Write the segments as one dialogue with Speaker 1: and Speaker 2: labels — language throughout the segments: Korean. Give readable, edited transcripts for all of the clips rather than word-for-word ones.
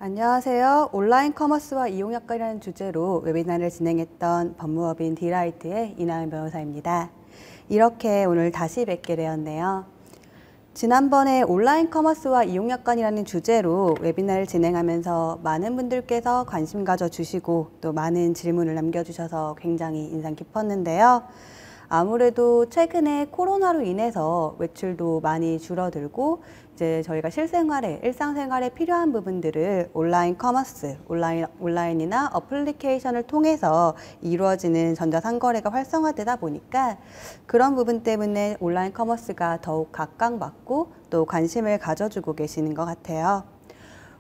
Speaker 1: 안녕하세요. 온라인 커머스와 이용약관이라는 주제로 웨비나를 진행했던 법무법인 디라이트의 이나은 변호사입니다. 이렇게 오늘 다시 뵙게 되었네요. 지난번에 온라인 커머스와 이용약관이라는 주제로 웨비나를 진행하면서 많은 분들께서 관심 가져주시고 또 많은 질문을 남겨주셔서 굉장히 인상 깊었는데요. 아무래도 최근에 코로나로 인해서 외출도 많이 줄어들고 이제 저희가 실생활에, 일상생활에 필요한 부분들을 온라인 커머스, 온라인이나 어플리케이션을 통해서 이루어지는 전자상거래가 활성화되다 보니까 그런 부분 때문에 온라인 커머스가 더욱 각광받고 또 관심을 가져주고 계시는 것 같아요.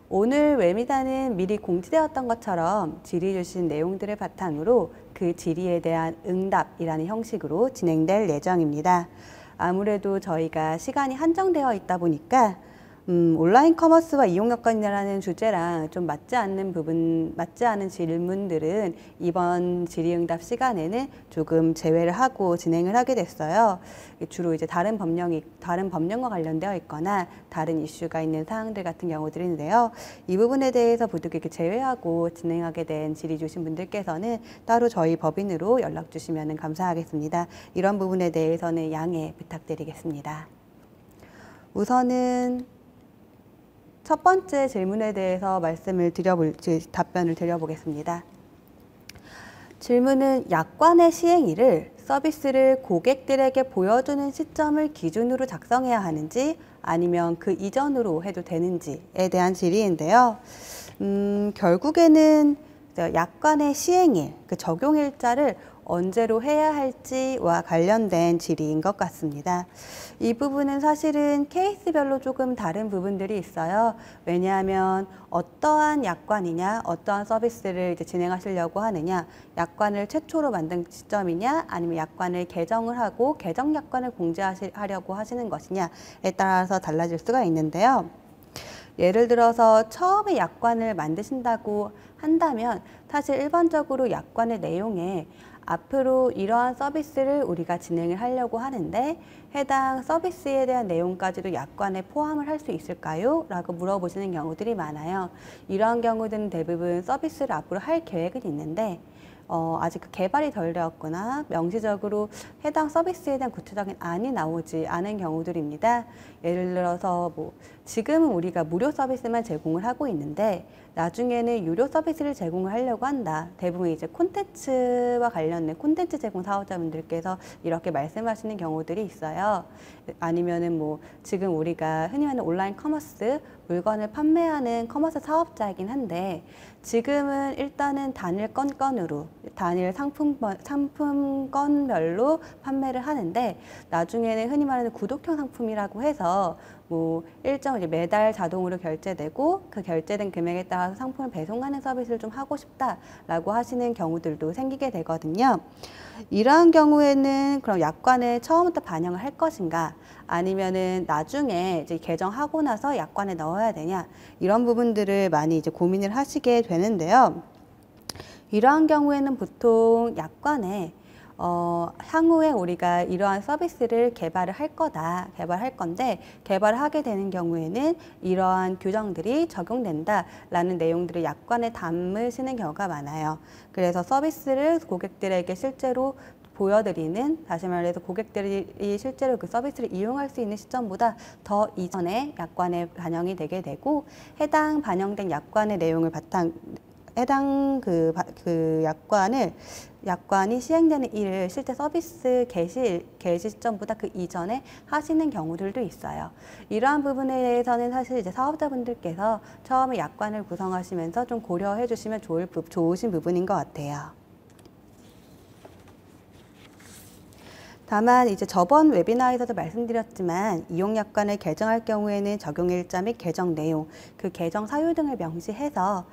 Speaker 1: 오늘 웨비나는 미리 공지되었던 것처럼 질의 주신 내용들을 바탕으로 그 질의에 대한 응답이라는 형식으로 진행될 예정입니다. 아무래도 저희가 시간이 한정되어 있다 보니까 온라인 커머스와 이용약관이라는 주제랑 좀 맞지 않는 질문들은 이번 질의응답 시간에는 조금 제외를 하고 진행을 하게 됐어요. 주로 이제 다른 법령과 관련되어 있거나 다른 이슈가 있는 사항들 같은 경우들인데요. 이 부분에 대해서 부득이하게 제외하고 진행하게 된 질의 주신 분들께서는 따로 저희 법인으로 연락 주시면 감사하겠습니다. 이런 부분에 대해서는 양해 부탁드리겠습니다. 우선은 첫 번째 질문에 대해서 답변을 드려보겠습니다. 질문은 약관의 시행일을 서비스를 고객들에게 보여주는 시점을 기준으로 작성해야 하는지 아니면 그 이전으로 해도 되는지에 대한 질의인데요. 결국에는 약관의 시행일, 그 적용일자를 언제로 해야 할지와 관련된 질의인 것 같습니다. 이 부분은 사실은 케이스별로 조금 다른 부분들이 있어요. 왜냐하면 어떠한 약관이냐, 어떠한 서비스를 이제 진행하시려고 하느냐, 약관을 최초로 만든 시점이냐, 아니면 약관을 개정을 하고 개정 약관을 공지하려고 하시는 것이냐에 따라서 달라질 수가 있는데요. 예를 들어서 처음에 약관을 만드신다고 한다면 사실 일반적으로 약관의 내용에 앞으로 이러한 서비스를 우리가 진행을 하려고 하는데 해당 서비스에 대한 내용까지도 약관에 포함을 할 수 있을까요? 라고 물어보시는 경우들이 많아요. 이러한 경우들은 대부분 서비스를 앞으로 할 계획은 있는데 아직 개발이 덜 되었거나 명시적으로 해당 서비스에 대한 구체적인 안이 나오지 않은 경우들입니다. 예를 들어서 지금은 우리가 무료 서비스만 제공을 하고 있는데 나중에는 유료 서비스를 제공을 하려고 한다. 대부분 이제 콘텐츠와 관련된 콘텐츠 제공 사업자분들께서 이렇게 말씀하시는 경우들이 있어요. 아니면은 지금 우리가 흔히 하는 온라인 커머스, 물건을 판매하는 커머스 사업자이긴 한데 지금은 일단은 단일 상품건별로 판매를 하는데 나중에는 흔히 말하는 구독형 상품이라고 해서 일정 이제 매달 자동으로 결제되고 그 결제된 금액에 따라서 상품을 배송하는 서비스를 좀 하고 싶다라고 하시는 경우들도 생기게 되거든요. 이러한 경우에는 그럼 약관에 처음부터 반영을 할 것인가 아니면은 나중에 이제 개정하고 나서 약관에 넣어야 되냐 이런 부분들을 많이 이제 고민을 하시게 되는데요. 이러한 경우에는 보통 약관에 향후에 우리가 이러한 서비스를 개발할 건데 개발을 하게 되는 경우에는 이러한 규정들이 적용된다라는 내용들을 약관에 담으시는 경우가 많아요. 그래서 서비스를 고객들에게 실제로 보여드리는, 다시 말해서 고객들이 실제로 그 서비스를 이용할 수 있는 시점보다 더 이전에 약관에 반영이 되게 되고 해당 반영된 약관의 내용을 해당 약관이 시행되는 일을 실제 서비스 개시 시점보다 그 이전에 하시는 경우들도 있어요. 이러한 부분에 대해서는 사실 이제 사업자분들께서 처음에 약관을 구성하시면서 좀 고려해 주시면 좋으신 부분인 것 같아요. 다만 이제 저번 웨비나에서도 말씀드렸지만 이용약관을 개정할 경우에는 적용일자 및 개정 내용, 그 개정 사유 등을 명시해서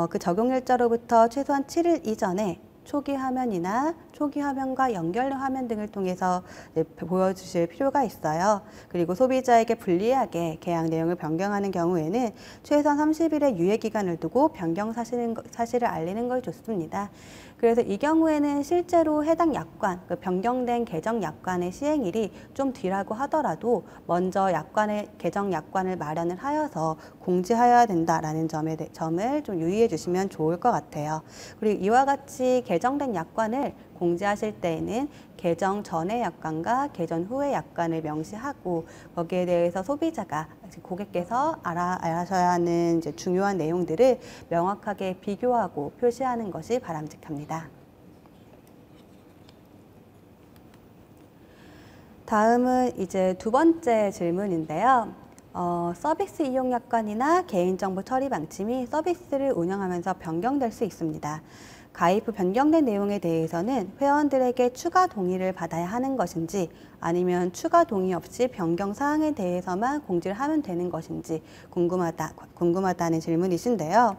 Speaker 1: 그 적용일자로부터 최소한 7일 이전에 초기 화면이나 초기 화면과 연결 화면 등을 통해서 보여주실 필요가 있어요. 그리고 소비자에게 불리하게 계약 내용을 변경하는 경우에는 최소한 30일의 유예 기간을 두고 변경 사실을 알리는 걸 좋습니다. 그래서 이 경우에는 실제로 해당 약관, 변경된 개정 약관의 시행일이 좀 뒤라고 하더라도 먼저 개정 약관을 마련을 하여서 공지하여야 된다라는 점을 좀 유의해 주시면 좋을 것 같아요. 그리고 이와 같이 개정된 약관을 공지하실 때에는 개정 전의 약관과 개정 후의 약관을 명시하고 거기에 대해서 소비자가 고객께서 알아셔야 하는 이제 중요한 내용들을 명확하게 비교하고 표시하는 것이 바람직합니다. 다음은 이제 두 번째 질문인데요. 서비스 이용 약관이나 개인정보 처리 방침이 서비스를 운영하면서 변경될 수 있습니다. 가입 후 변경된 내용에 대해서는 회원들에게 추가 동의를 받아야 하는 것인지 아니면 추가 동의 없이 변경 사항에 대해서만 공지를 하면 되는 것인지 궁금하다는 질문이신데요.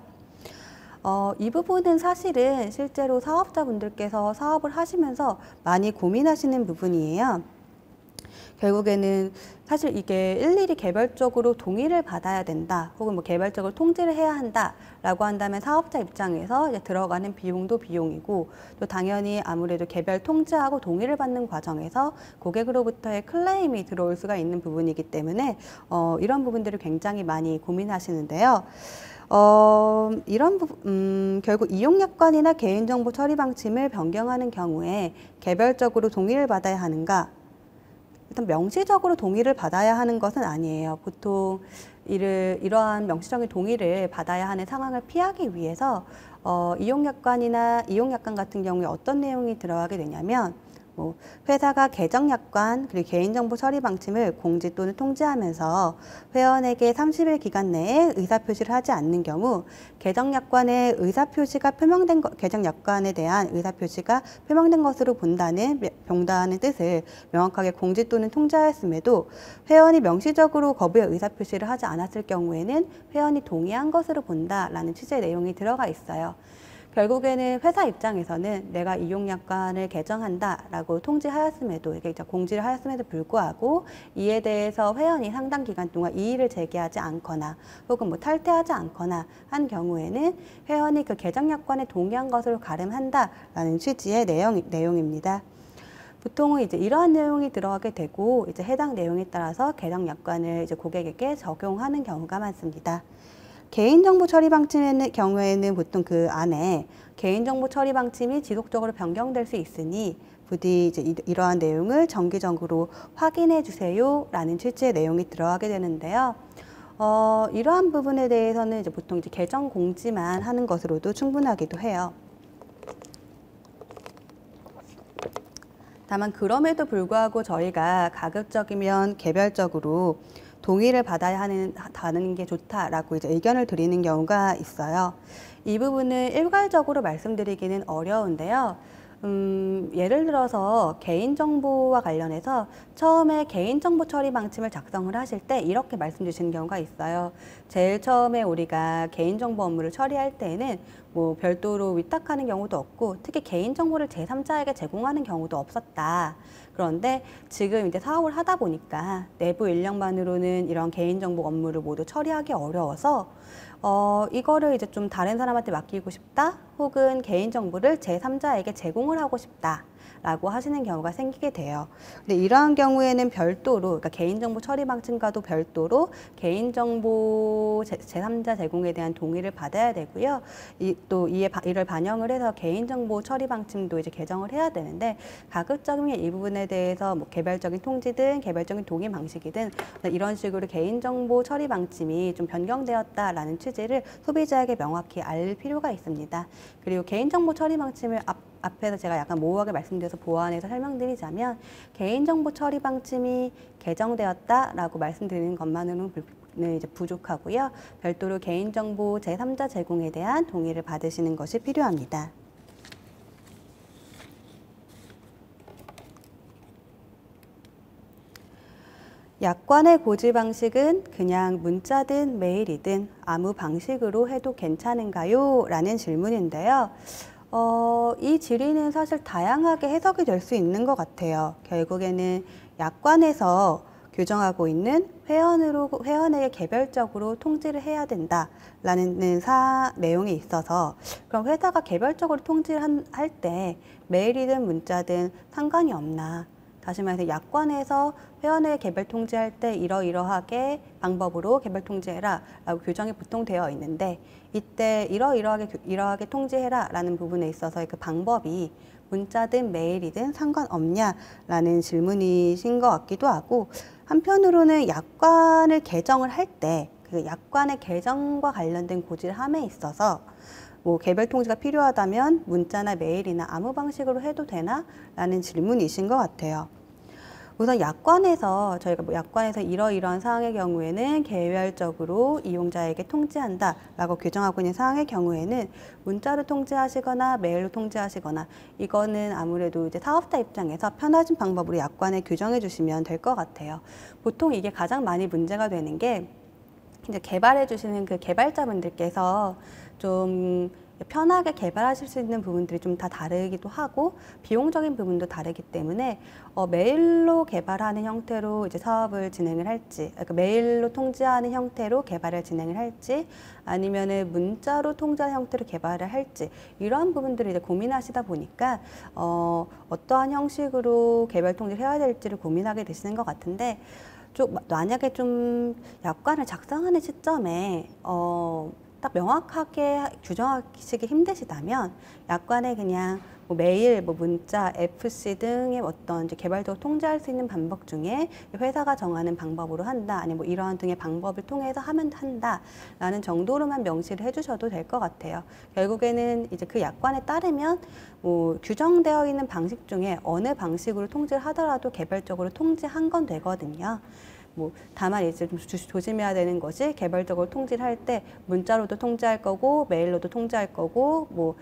Speaker 1: 이 부분은 사실은 실제로 사업자분들께서 사업을 하시면서 많이 고민하시는 부분이에요. 결국에는 사실 이게 일일이 개별적으로 동의를 받아야 된다 혹은 뭐 개별적으로 통지를 해야 한다라고 한다면 사업자 입장에서 이제 들어가는 비용도 비용이고 또 당연히 아무래도 개별 통지하고 동의를 받는 과정에서 고객으로부터의 클레임이 들어올 수가 있는 부분이기 때문에 이런 부분들을 굉장히 많이 고민하시는데요. 결국 이용약관이나 개인정보 처리 방침을 변경하는 경우에 개별적으로 동의를 받아야 하는가? 일단 명시적으로 동의를 받아야 하는 것은 아니에요. 보통 이러한 명시적인 동의를 받아야 하는 상황을 피하기 위해서 이용약관 같은 경우에 어떤 내용이 들어가게 되냐면 회사가 개정약관 그리고 개인정보 처리 방침을 공지 또는 통지하면서 회원에게 30일 기간 내에 의사표시를 하지 않는 경우 개정약관에 개정약관에 대한 의사표시가 표명된 것으로 본다는 뜻을 명확하게 공지 또는 통지하였음에도 회원이 명시적으로 거부의 의사표시를 하지 않았을 경우에는 회원이 동의한 것으로 본다라는 취지의 내용이 들어가 있어요. 결국에는 회사 입장에서는 내가 이용약관을 개정한다라고 통지하였음에도 이게 공지를 하였음에도 불구하고 이에 대해서 회원이 상당 기간 동안 이의를 제기하지 않거나 혹은 탈퇴하지 않거나 한 경우에는 회원이 그 개정약관에 동의한 것으로 가름한다라는 취지의 내용입니다. 보통은 이제 이러한 내용이 들어가게 되고 이제 해당 내용에 따라서 개정약관을 이제 고객에게 적용하는 경우가 많습니다. 개인정보 처리 방침의 경우에는 보통 그 안에 개인정보 처리 방침이 지속적으로 변경될 수 있으니 부디 이제 이러한 내용을 정기적으로 확인해 주세요 라는 취지의 내용이 들어가게 되는데요. 이러한 부분에 대해서는 이제 보통 이제 개정 공지만 하는 것으로도 충분하기도 해요. 다만 그럼에도 불구하고 저희가 가급적이면 개별적으로 동의를 받아야 하는 게 좋다라고 이제 의견을 드리는 경우가 있어요. 이 부분은 일괄적으로 말씀드리기는 어려운데요. 예를 들어서 개인정보와 관련해서 처음에 개인정보 처리 방침을 작성을 하실 때 이렇게 말씀 주시는 경우가 있어요. 제일 처음에 우리가 개인정보 업무를 처리할 때에는 별도로 위탁하는 경우도 없고 특히 개인정보를 제3자에게 제공하는 경우도 없었다. 그런데 지금 이제 사업을 하다 보니까 내부 인력만으로는 이런 개인정보 업무를 모두 처리하기 어려워서 이거를 이제 좀 다른 사람한테 맡기고 싶다 혹은 개인정보를 제3자에게 제공을 하고 싶다 라고 하시는 경우가 생기게 돼요. 근데 이러한 경우에는 별도로 그러니까 개인정보 처리 방침과도 별도로 개인정보 제3자 제공에 대한 동의를 받아야 되고요. 또 이를 반영을 해서 개인정보 처리 방침도 이제 개정을 해야 되는데 가급적이면 이 부분에 대해서 개별적인 통지든 개별적인 동의 방식이든 이런 식으로 개인정보 처리 방침이 좀 변경되었다라는 취지를 소비자에게 명확히 알릴 필요가 있습니다. 그리고 개인정보 처리 방침을 앞에서 제가 약간 모호하게 말씀드려서 보완해서 설명드리자면 개인정보 처리 방침이 개정되었다라고 말씀드리는 것만으로는 이제 부족하고요. 별도로 개인정보 제3자 제공에 대한 동의를 받으시는 것이 필요합니다. 약관의 고지 방식은 그냥 문자든 메일이든 아무 방식으로 해도 괜찮은가요? 라는 질문인데요. 이 질의는 사실 다양하게 해석이 될 수 있는 것 같아요. 결국에는 약관에서 규정하고 있는 회원에게 개별적으로 통지를 해야 된다라는 내용이 있어서, 그럼 회사가 개별적으로 통지를 할 때 메일이든 문자든 상관이 없나? 다시 말해서 약관에서 회원에게 개별 통지할 때 이러이러하게 방법으로 개별 통지해라 라고 규정이 보통 되어 있는데, 이때 이러이러하게 통지해라 라는 부분에 있어서 그 방법이 문자든 메일이든 상관없냐라는 질문이신 것 같기도 하고, 한편으로는 약관을 개정을 할 때 그 약관의 개정과 관련된 고지함에 있어서 뭐 개별 통지가 필요하다면 문자나 메일이나 아무 방식으로 해도 되나? 라는 질문이신 것 같아요. 우선 저희가 약관에서 이러이러한 사항의 경우에는 개별적으로 이용자에게 통지한다 라고 규정하고 있는 사항의 경우에는 문자로 통지하시거나 메일로 통지하시거나, 이거는 아무래도 이제 사업자 입장에서 편하신 방법으로 약관에 규정해 주시면 될 것 같아요. 보통 이게 가장 많이 문제가 되는 게, 이제 개발해 주시는 그 개발자분들께서 좀 편하게 개발하실 수 있는 부분들이 좀 다 다르기도 하고, 비용적인 부분도 다르기 때문에 메일로 개발하는 형태로 이제 사업을 진행을 할지, 그러니까 메일로 통지하는 형태로 개발을 진행을 할지, 아니면은 문자로 통지하는 형태로 개발을 할지, 이러한 부분들을 이제 고민하시다 보니까 어떠한 형식으로 개별 통지를 해야 될지를 고민하게 되시는 것 같은데, 만약에 좀 약관을 작성하는 시점에 딱 명확하게 규정하시기 힘드시다면 약관에 그냥 뭐 메일, 뭐 문자, FC 등의 어떤 이제 개발적으로 통제할 수 있는 방법 중에 회사가 정하는 방법으로 한다, 아니면 뭐 이러한 등의 방법을 통해서 하면 한다라는 정도로만 명시를 해주셔도 될 것 같아요. 결국에는 이제 그 약관에 따르면 뭐 규정되어 있는 방식 중에 어느 방식으로 통지를 하더라도 개별적으로 통지한 건 되거든요. 뭐 다만 이제 좀 조심해야 되는 것이, 개별적으로 통지를 할 때 문자로도 통지할 거고 메일로도 통지할 거고 뭐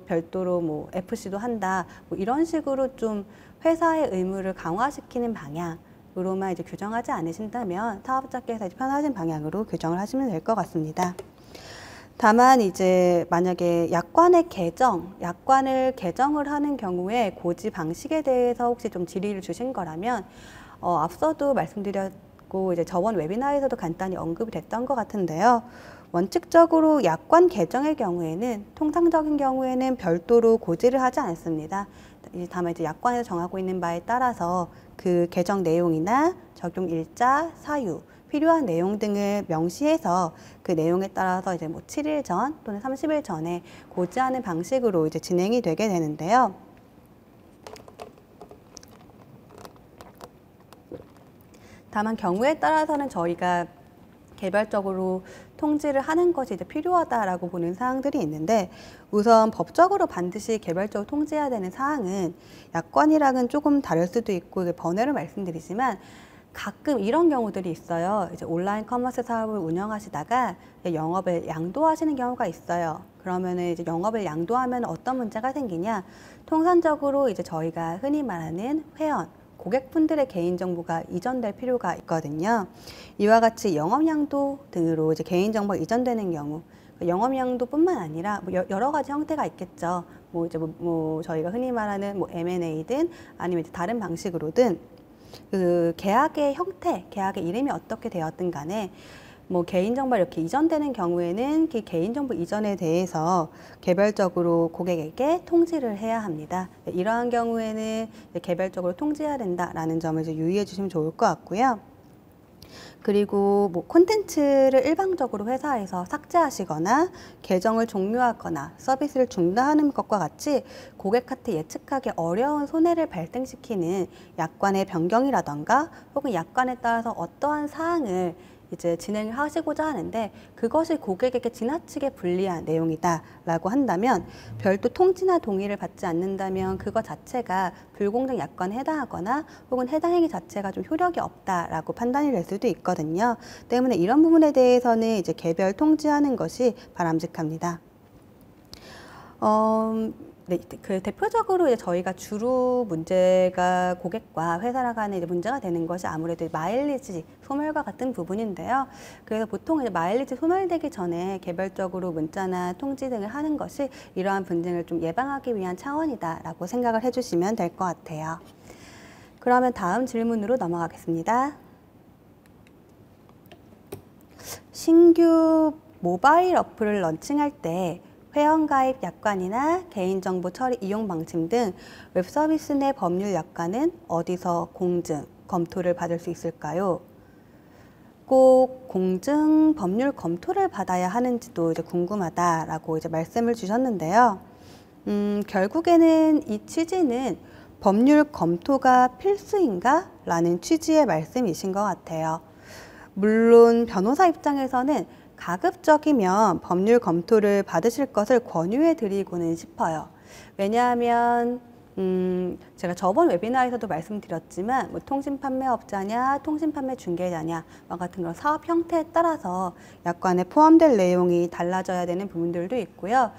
Speaker 1: 별도로 뭐 FC도 한다, 뭐 이런 식으로 좀 회사의 의무를 강화시키는 방향으로만 이제 규정하지 않으신다면 사업자께서 이제 편하신 방향으로 규정을 하시면 될 것 같습니다. 다만 이제 만약에 약관을 개정을 하는 경우에 고지 방식에 대해서 혹시 좀 질의를 주신 거라면, 앞서도 말씀드렸고 이제 저번 웨비나에서도 간단히 언급이 됐던 것 같은데요. 원칙적으로 약관 개정의 경우에는, 통상적인 경우에는 별도로 고지를 하지 않습니다. 다만 이제 약관에서 정하고 있는 바에 따라서 그 개정 내용이나 적용 일자, 사유, 필요한 내용 등을 명시해서 그 내용에 따라서 이제 뭐 7일 전 또는 30일 전에 고지하는 방식으로 이제 진행이 되게 되는데요. 다만 경우에 따라서는 저희가 개별적으로 통지를 하는 것이 이제 필요하다라고 보는 사항들이 있는데, 우선 법적으로 반드시 개별적으로 통지해야 되는 사항은 약관이랑은 조금 다를 수도 있고, 번외로 말씀드리지만 가끔 이런 경우들이 있어요. 이제 온라인 커머스 사업을 운영하시다가 영업을 양도하시는 경우가 있어요. 그러면은 이제 영업을 양도하면 어떤 문제가 생기냐? 통상적으로 이제 저희가 흔히 말하는 고객분들의 개인정보가 이전될 필요가 있거든요. 이와 같이 영업양도 등으로 이제 개인정보가 이전되는 경우, 영업양도뿐만 아니라 뭐 여러 가지 형태가 있겠죠. 뭐 이제 뭐 저희가 흔히 말하는 뭐 M&A든 아니면 이제 다른 방식으로든 그 계약의 형태, 계약의 이름이 어떻게 되었든 간에 뭐 개인정보가 이렇게 이전되는 경우에는 그 개인정보 이전에 대해서 개별적으로 고객에게 통지를 해야 합니다. 이러한 경우에는 개별적으로 통지해야 된다라는 점을 이제 유의해 주시면 좋을 것 같고요. 그리고 뭐 콘텐츠를 일방적으로 회사에서 삭제하시거나 계정을 종료하거나 서비스를 중단하는 것과 같이 고객한테 예측하기 어려운 손해를 발생시키는 약관의 변경이라던가 혹은 약관에 따라서 어떠한 사항을 이제 진행을 하시고자 하는데 그것이 고객에게 지나치게 불리한 내용이다라고 한다면, 별도 통지나 동의를 받지 않는다면 그것 자체가 불공정 약관에 해당하거나 혹은 해당 행위 자체가 좀 효력이 없다라고 판단이 될 수도 있거든요. 때문에 이런 부분에 대해서는 이제 개별 통지하는 것이 바람직합니다. 네, 그 대표적으로 이제 저희가 주로 문제가 고객과 회사랑 간에 이제 문제가 되는 것이 아무래도 마일리지 소멸과 같은 부분인데요. 그래서 보통 이제 마일리지 소멸되기 전에 개별적으로 문자나 통지 등을 하는 것이 이러한 분쟁을 좀 예방하기 위한 차원이다라고 생각을 해주시면 될 것 같아요. 그러면 다음 질문으로 넘어가겠습니다. 신규 모바일 어플을 런칭할 때 회원가입 약관이나 개인정보 처리 이용 방침 등 웹서비스 내 법률 약관은 어디서 공증, 검토를 받을 수 있을까요? 꼭 공증, 법률 검토를 받아야 하는지도 이제 궁금하다라고 이제 말씀을 주셨는데요. 결국에는 이 취지는 법률 검토가 필수인가? 라는 취지의 말씀이신 것 같아요. 물론 변호사 입장에서는 가급적이면 법률 검토를 받으실 것을 권유해 드리고는 싶어요. 왜냐하면 제가 저번 웨비나에서도 말씀드렸지만 뭐 통신판매업자냐 통신판매 중개자냐와 같은 그런 사업 형태에 따라서 약관에 포함될 내용이 달라져야 되는 부분들도 있고요.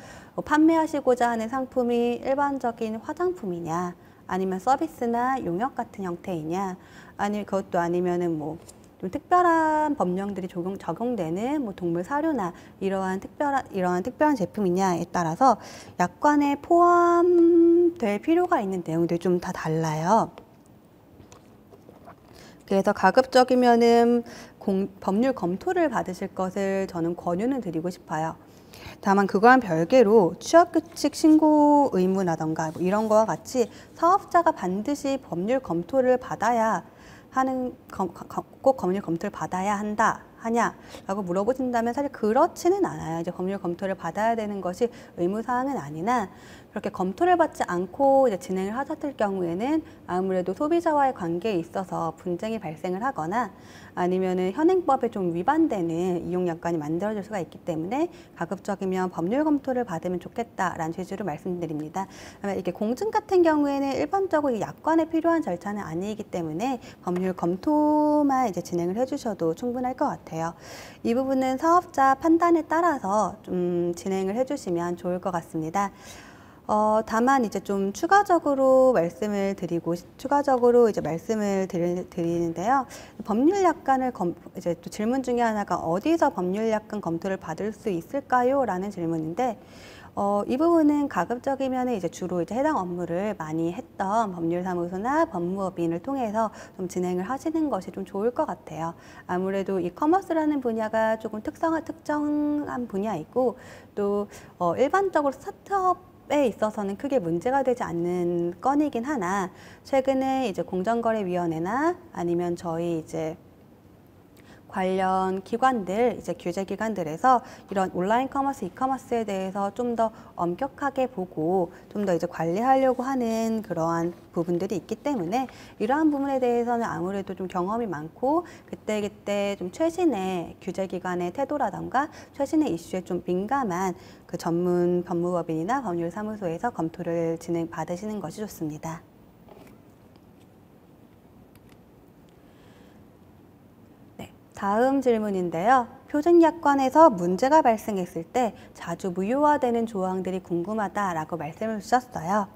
Speaker 1: 판매하시고자 하는 상품이 일반적인 화장품이냐 아니면 서비스나 용역 같은 형태이냐 아니면 그것도 아니면은 뭐 좀 특별한 법령들이 적용되는 뭐 동물 사료나 이러한 특별한 제품이냐에 따라서 약관에 포함될 필요가 있는 내용들이 좀 다 달라요. 그래서 가급적이면은 법률 검토를 받으실 것을 저는 권유는 드리고 싶어요. 다만 그거랑 별개로 취업규칙 신고 의무라던가 뭐 이런 거와 같이 사업자가 반드시 법률 검토를 받아야 하는 꼭 법률 검토를 받아야 하냐라고 물어보신다면 사실 그렇지는 않아요. 이제 법률 검토를 받아야 되는 것이 의무사항은 아니나 그렇게 검토를 받지 않고 이제 진행을 하셨을 경우에는 아무래도 소비자와의 관계에 있어서 분쟁이 발생을 하거나 아니면은 현행법에 좀 위반되는 이용 약관이 만들어질 수가 있기 때문에 가급적이면 법률 검토를 받으면 좋겠다라는 취지로 말씀드립니다. 이렇게 공증 같은 경우에는 일반적으로 약관에 필요한 절차는 아니기 때문에 법률 검토만 이제 진행을 해주셔도 충분할 것 같아요. 이 부분은 사업자 판단에 따라서 좀 진행을 해주시면 좋을 것 같습니다. 다만 이제 좀 추가적으로 말씀을 드리는데요. 법률 약관을 이제 또 질문 중에 하나가 어디서 법률 약관 검토를 받을 수 있을까요? 라는 질문인데 이 부분은 가급적이면 이제 주로 이제 해당 업무를 많이 했던 법률사무소나 법무법인을 통해서 좀 진행을 하시는 것이 좀 좋을 것 같아요. 아무래도 이커머스라는 분야가 조금 특정한 분야이고 또 일반적으로 스타트업에 있어서는 크게 문제가 되지 않는 건이긴 하나 최근에 이제 공정거래위원회나 아니면 저희 이제 관련 기관들, 이제 규제 기관들에서 이런 온라인 커머스, 이커머스에 대해서 좀 더 엄격하게 보고 좀 더 이제 관리하려고 하는 그러한 부분들이 있기 때문에 이러한 부분에 대해서는 아무래도 좀 경험이 많고 그때그때 좀 최신의 규제 기관의 태도라던가 최신의 이슈에 좀 민감한 그 전문 법무법인이나 법률사무소에서 검토를 받으시는 것이 좋습니다. 다음 질문인데요. 표준약관에서 문제가 발생했을 때 자주 무효화되는 조항들이 궁금하다라고 말씀을 주셨어요.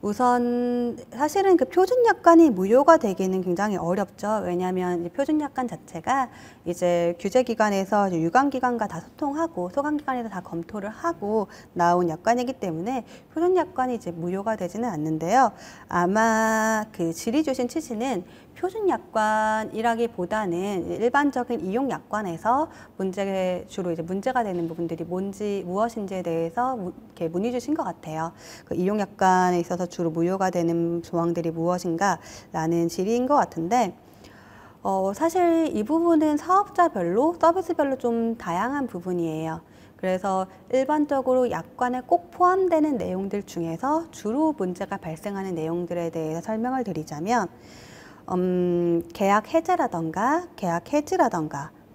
Speaker 1: 우선 사실은 그 표준약관이 무효가 되기는 굉장히 어렵죠. 왜냐하면 이제 표준약관 자체가 이제 규제기관에서 유관기관과 다 소통하고 소관기관에서 다 검토를 하고 나온 약관이기 때문에 표준약관이 이제 무효가 되지는 않는데요. 아마 그 질의 주신 취지는 표준약관이라기보다는 일반적인 이용약관에서 주로 이제 문제가 되는 부분들이 무엇인지에 대해서 이렇게 문의 주신 것 같아요. 그 이용약관에 있어서 주로 무효가 되는 조항들이 무엇인가라는 질의인 것 같은데 사실 이 부분은 사업자별로, 서비스별로 좀 다양한 부분이에요. 그래서 일반적으로 약관에 꼭 포함되는 내용들 중에서 주로 문제가 발생하는 내용들에 대해서 설명을 드리자면 계약 해지라던가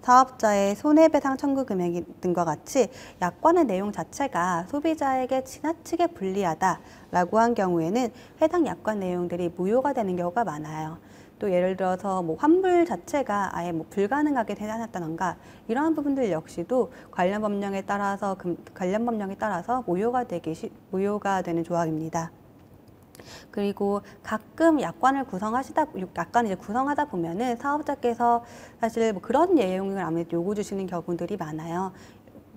Speaker 1: 사업자의 손해배상 청구 금액 등과 같이 약관의 내용 자체가 소비자에게 지나치게 불리하다라고 한 경우에는 해당 약관 내용들이 무효가 되는 경우가 많아요. 또 예를 들어서 뭐 환불 자체가 아예 뭐 불가능하게 해놨다던가 이러한 부분들 역시도 관련 법령에 따라서 무효가 되는 조항입니다. 그리고 가끔 약관을 구성하다 보면은 사업자께서 사실 뭐 그런 내용을 아무래도 요구 주시는 경우들이 많아요.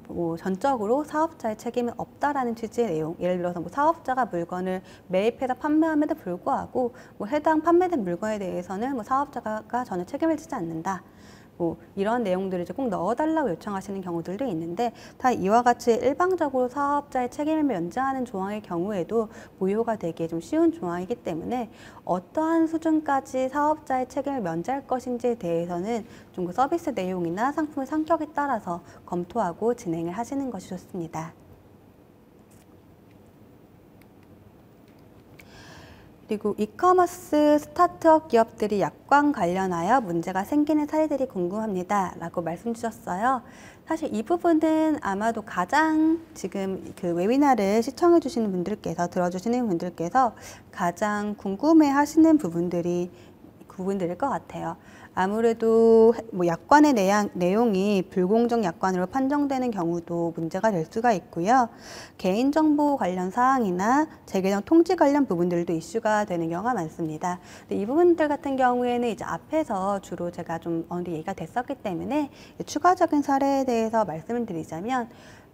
Speaker 1: 뭐 전적으로 사업자의 책임은 없다라는 취지의 내용. 예를 들어서 뭐 사업자가 물건을 매입해서 판매함에도 불구하고 뭐 해당 판매된 물건에 대해서는 뭐 사업자가 전혀 책임을 지지 않는다. 뭐 이런 내용들을 이제 꼭 넣어달라고 요청하시는 경우들도 있는데, 다 이와 같이 일방적으로 사업자의 책임을 면제하는 조항의 경우에도 무효가 되기에 좀 쉬운 조항이기 때문에 어떠한 수준까지 사업자의 책임을 면제할 것인지에 대해서는 좀 그 서비스 내용이나 상품의 성격에 따라서 검토하고 진행을 하시는 것이 좋습니다. 그리고 이커머스 스타트업 기업들이 약관 관련하여 문제가 생기는 사례들이 궁금합니다 라고 말씀 주셨어요. 사실 이 부분은 아마도 가장 지금 그 웨비나를 시청해 주시는 분들께서, 들어주시는 분들께서 가장 궁금해 하시는 부분들일 것 같아요. 아무래도 뭐 약관의 내용이 불공정 약관으로 판정되는 경우도 문제가 될 수가 있고요. 개인정보 관련 사항이나 재계정 통지 관련 부분들도 이슈가 되는 경우가 많습니다. 근데 이 부분들 같은 경우에는 이제 앞에서 주로 제가 좀 어느 정도 얘기가 됐었기 때문에 추가적인 사례에 대해서 말씀을 드리자면,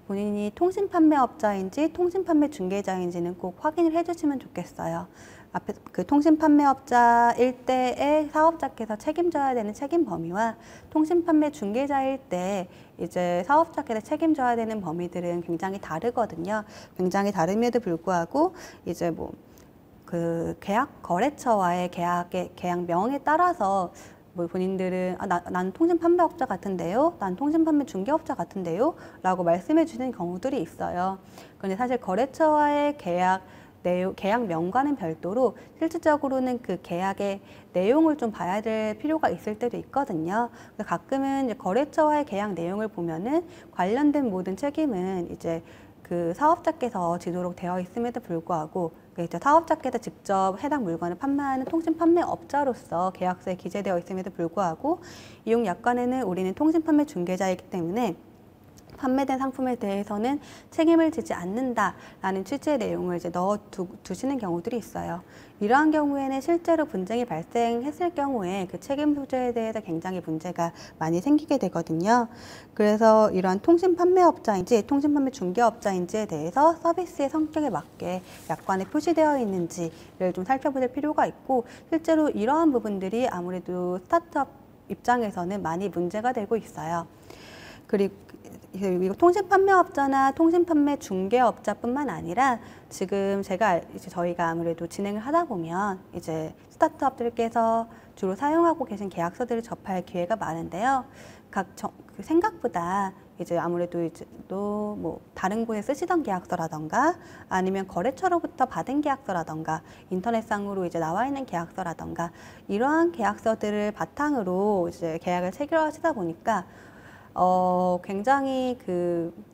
Speaker 1: 본인이 통신판매업자인지 통신판매 중개자인지는 꼭 확인을 해주시면 좋겠어요. 앞에 그 통신판매업자일 때의 사업자께서 책임져야 되는 책임 범위와 통신판매 중개자일 때 이제 사업자께서 책임져야 되는 범위들은 굉장히 다르거든요. 굉장히 다름에도 불구하고 이제 뭐 그 거래처와의 계약명에 따라서 뭐 본인들은 난 통신판매업자 같은데요, 난 통신판매 중개업자 같은데요 라고 말씀해 주시는 경우들이 있어요. 그런데 사실 거래처와의 계약명과는 별도로 실질적으로는 그 계약의 내용을 좀 봐야 될 필요가 있을 때도 있거든요. 가끔은 이제 거래처와의 계약 내용을 보면은 관련된 모든 책임은 이제 그 사업자께서 지도록 되어 있음에도 불구하고, 이제 사업자께서 직접 해당 물건을 판매하는 통신판매업자로서 계약서에 기재되어 있음에도 불구하고 이용 약관에는 우리는 통신판매 중개자이기 때문에 판매된 상품에 대해서는 책임을 지지 않는다라는 취지의 내용을 이제 두시는 경우들이 있어요. 이러한 경우에는 실제로 분쟁이 발생했을 경우에 그 책임 소재에 대해서 굉장히 문제가 많이 생기게 되거든요. 그래서 이러한 통신판매업자인지 통신판매 중개업자인지에 대해서 서비스의 성격에 맞게 약관에 표시되어 있는지를 좀 살펴볼 필요가 있고, 실제로 이러한 부분들이 아무래도 스타트업 입장에서는 많이 문제가 되고 있어요. 그리고 통신판매업자나 통신판매 중개업자뿐만 아니라 지금 저희가 아무래도 진행을 하다 보면 이제 스타트업들께서 주로 사용하고 계신 계약서들을 접할 기회가 많은데요. 생각보다 이제 아무래도 이제 또 뭐 다른 곳에 쓰시던 계약서라던가 아니면 거래처로부터 받은 계약서라던가 인터넷상으로 이제 나와 있는 계약서라던가 이러한 계약서들을 바탕으로 이제 계약을 체결하시다 보니까 굉장히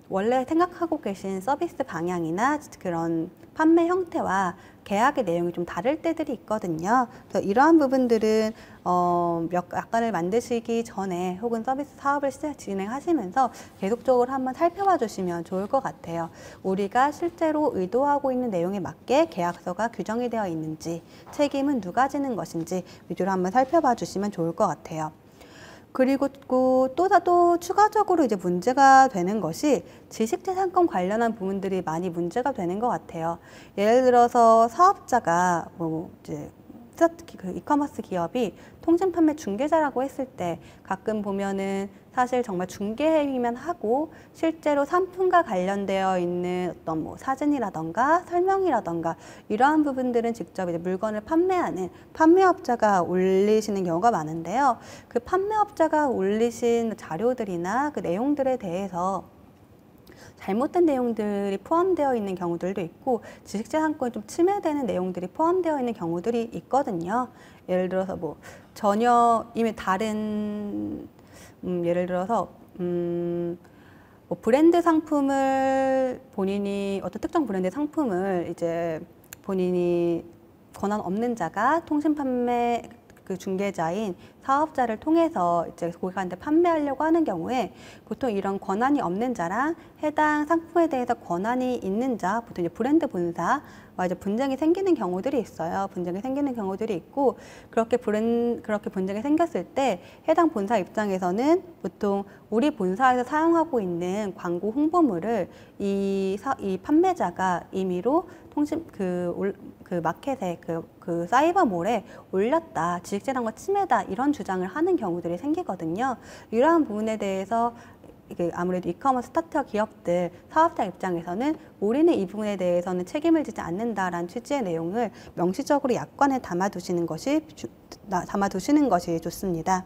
Speaker 1: 원래 생각하고 계신 서비스 방향이나 그런 판매 형태와 계약의 내용이 좀 다를 때들이 있거든요. 그래서 이러한 부분들은 약관을 만드시기 전에 혹은 서비스 사업을 진행하시면서 계속적으로 한번 살펴봐 주시면 좋을 것 같아요. 우리가 실제로 의도하고 있는 내용에 맞게 계약서가 규정이 되어 있는지, 책임은 누가 지는 것인지 위주로 한번 살펴봐 주시면 좋을 것 같아요. 그리고 또 추가적으로 이제 문제가 되는 것이 지식재산권 관련한 부분들이 많이 문제가 되는 것 같아요. 예를 들어서 사업자가 이제 이커머스 기업이 통신판매 중개자라고 했을 때 가끔 보면은 사실 정말 중개행위만 하고 실제로 상품과 관련되어 있는 어떤 뭐 사진이라던가 설명이라던가 이러한 부분들은 직접 이제 물건을 판매하는 판매업자가 올리시는 경우가 많은데요. 그 판매업자가 올리신 자료들이나 그 내용들에 대해서 잘못된 내용들이 포함되어 있는 경우들도 있고 지식재산권이 좀 침해되는 내용들이 포함되어 있는 경우들이 있거든요. 예를 들어서 뭐 전혀 이미 다른 예를 들어서 뭐 브랜드 상품을 본인이 어떤 특정 브랜드 상품을 이제 본인이 권한 없는 자가 통신판매 그 중개자인 사업자를 통해서 이제 고객한테 판매하려고 하는 경우에 보통 이런 권한이 없는 자랑 해당 상품에 대해서 권한이 있는 자, 보통 이제 브랜드 본사와 이제 분쟁이 생기는 경우들이 있어요. 분쟁이 생기는 경우들이 있고 그렇게 분쟁이 생겼을 때 해당 본사 입장에서는 보통 우리 본사에서 사용하고 있는 광고 홍보물을 이 판매자가 임의로 그 마켓에 그 사이버몰에 올렸다, 지식재산권 침해다 이런 주장을 하는 경우들이 생기거든요. 이러한 부분에 대해서 아무래도 이커머스 스타트업 기업들 사업자 입장에서는 우리는 이 부분에 대해서는 책임을 지지 않는다라는 취지의 내용을 명시적으로 약관에 담아두시는 것이 좋습니다.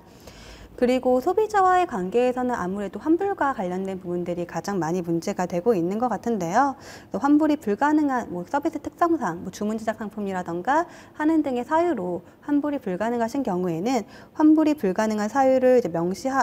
Speaker 1: 그리고 소비자와의 관계에서는 아무래도 환불과 관련된 부분들이 가장 많이 문제가 되고 있는 것 같은데요. 환불이 불가능한 서비스 특성상 주문 제작 상품이라던가 하는 등의 사유로 환불이 불가능하신 경우에는 환불이 불가능한 사유를 이제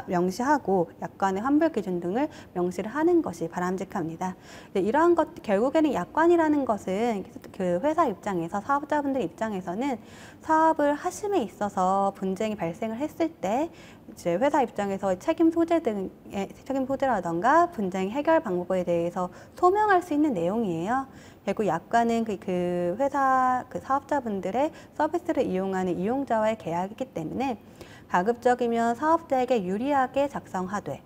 Speaker 1: 명시하고 약관의 환불 기준 등을 명시를 하는 것이 바람직합니다. 이러한 것 결국에는 약관이라는 것은 그 회사 입장에서 사업자분들 입장에서는 사업을 하심에 있어서 분쟁이 발생을 했을 때 이제 회사 입장에서 책임 소재라던가 분쟁 해결 방법에 대해서 소명할 수 있는 내용이에요. 결국 약관은 그 회사 사업자분들의 서비스를 이용하는 이용자와의 계약이기 때문에 가급적이면 사업자에게 유리하게 작성하되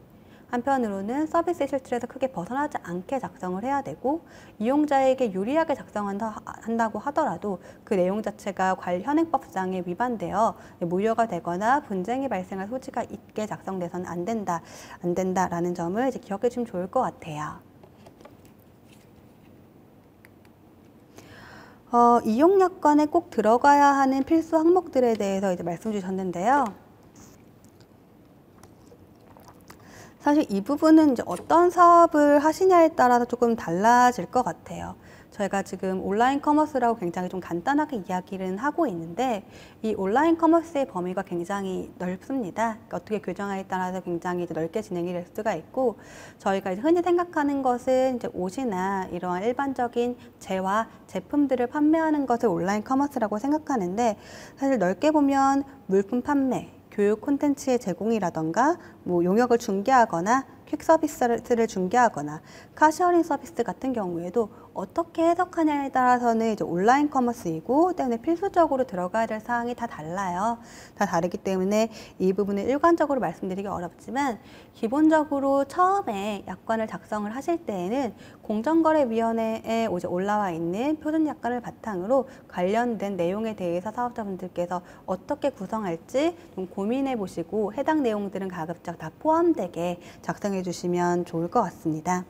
Speaker 1: 한편으로는 서비스 실질에서 크게 벗어나지 않게 작성을 해야 되고 이용자에게 유리하게 작성한다고 하더라도 그 내용 자체가 현행법상에 위반되어 무효가 되거나 분쟁이 발생할 소지가 있게 작성돼서는 안 된다라는 점을 이제 기억해 주시면 좋을 것 같아요. 이용약관에 꼭 들어가야 하는 필수 항목들에 대해서 이제 말씀 주셨는데요. 사실 이 부분은 이제 어떤 사업을 하시냐에 따라서 조금 달라질 것 같아요. 저희가 지금 온라인 커머스라고 굉장히 좀 간단하게 이야기를 하고 있는데 이 온라인 커머스의 범위가 굉장히 넓습니다. 그러니까 어떻게 규정하에 따라서 굉장히 이제 넓게 진행이 될 수가 있고 저희가 이제 흔히 생각하는 것은 이제 옷이나 이러한 일반적인 재화 제품들을 판매하는 것을 온라인 커머스라고 생각하는데 사실 넓게 보면 물품 판매, 교육 콘텐츠의 제공이라던가 용역을 중개하거나 퀵 서비스를 중개하거나 카시어링 서비스 같은 경우에도 어떻게 해석하냐에 따라서는 이제 온라인 커머스이고 때문에 필수적으로 들어가야 될 사항이 다 달라요. 다 다르기 때문에 이 부분을 일관적으로 말씀드리기 어렵지만 기본적으로 처음에 약관을 작성을 하실 때에는 공정거래위원회에 올라와 있는 표준 약관을 바탕으로 관련된 내용에 대해서 사업자분들께서 어떻게 구성할지 좀 고민해 보시고 해당 내용들은 가급적 다 포함되게 작성해 주시면 좋을 것 같습니다.